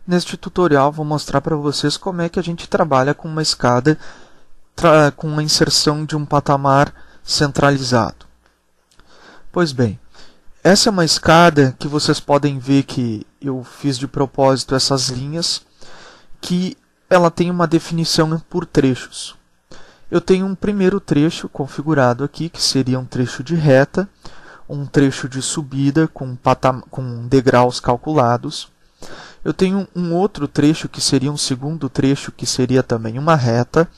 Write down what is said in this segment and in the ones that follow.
Neste tutorial vou mostrar para vocês como é que a gente trabalha com uma escada com uma inserção de um patamar centralizado. Pois bem, essa é uma escada que vocês podem ver que eu fiz de propósito essas linhas, que ela tem uma definição por trechos. Eu tenho um primeiro trecho configurado aqui, que seria um trecho de reta, um trecho de subida com degraus calculados. Eu tenho um outro trecho que seria um segundo trecho, que seria também uma reta,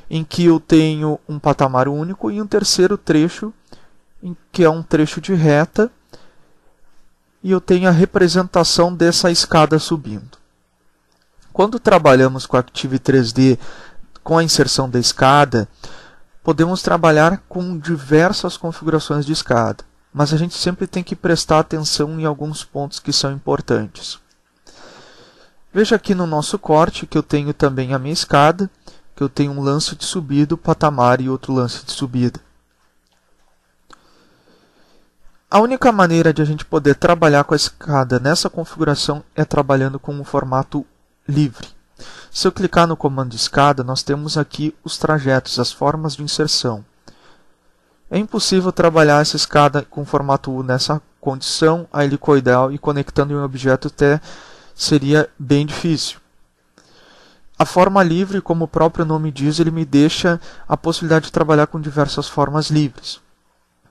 em que eu tenho um patamar único, e um terceiro trecho, que é um trecho de reta, e eu tenho a representação dessa escada subindo. Quando trabalhamos com a Active 3D, com a inserção da escada, podemos trabalhar com diversas configurações de escada, mas a gente sempre tem que prestar atenção em alguns pontos que são importantes. Veja aqui no nosso corte que eu tenho também a minha escada, que eu tenho um lance de subida, patamar e outro lance de subida. A única maneira de a gente poder trabalhar com a escada nessa configuração é trabalhando com o formato livre. Se eu clicar no comando escada, nós temos aqui os trajetos, as formas de inserção. É impossível trabalhar essa escada com formato U nessa condição, a helicoidal, e conectando em um objeto até seria bem difícil. A forma livre, como o próprio nome diz, ele me deixa a possibilidade de trabalhar com diversas formas livres.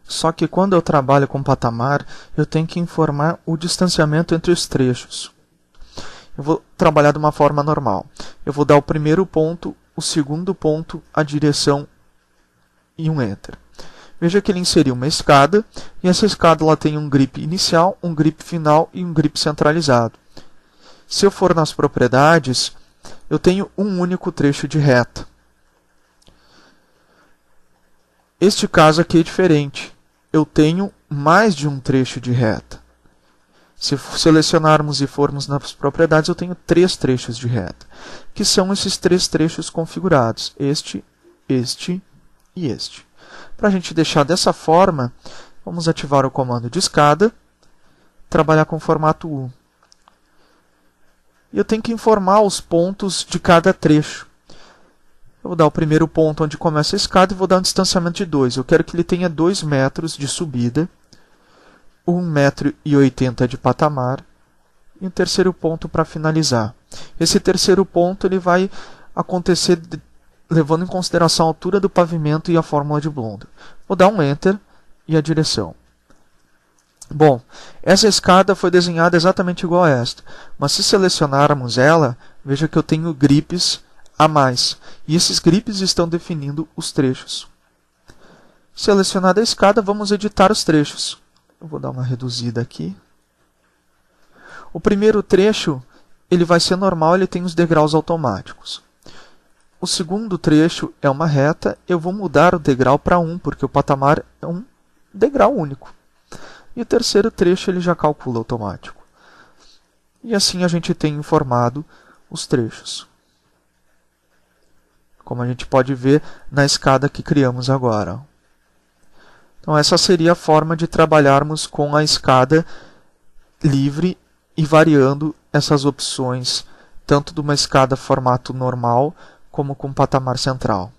Só que quando eu trabalho com patamar, eu tenho que informar o distanciamento entre os trechos. Eu vou trabalhar de uma forma normal. Eu vou dar o primeiro ponto, o segundo ponto, a direção e um Enter. Veja que ele inseriu uma escada, e essa escada ela tem um grip inicial, um grip final e um grip centralizado. Se eu for nas propriedades, eu tenho um único trecho de reta. Este caso aqui é diferente. Eu tenho mais de um trecho de reta. Se selecionarmos e formos nas propriedades, eu tenho 3 trechos de reta, que são esses 3 trechos configurados, este e este. Para a gente deixar dessa forma, vamos ativar o comando de escada, trabalhar com formato U. E eu tenho que informar os pontos de cada trecho. Eu vou dar o primeiro ponto onde começa a escada e vou dar um distanciamento de 2. Eu quero que ele tenha 2 metros de subida, 1,80 m de patamar, e um terceiro ponto para finalizar. Esse terceiro ponto ele vai acontecer levando em consideração a altura do pavimento e a fórmula de Blondel. Vou dar um Enter e a direção. Bom, essa escada foi desenhada exatamente igual a esta, mas se selecionarmos ela, veja que eu tenho grips a mais, e esses grips estão definindo os trechos. Selecionada a escada, vamos editar os trechos. Eu vou dar uma reduzida aqui. O primeiro trecho ele vai ser normal, ele tem os degraus automáticos. O segundo trecho é uma reta, eu vou mudar o degrau para 1, porque o patamar é um degrau único. E o terceiro trecho ele já calcula automático. E assim a gente tem informado os trechos, como a gente pode ver na escada que criamos agora. Então essa seria a forma de trabalharmos com a escada livre e variando essas opções, tanto de uma escada formato normal, como com patamar central.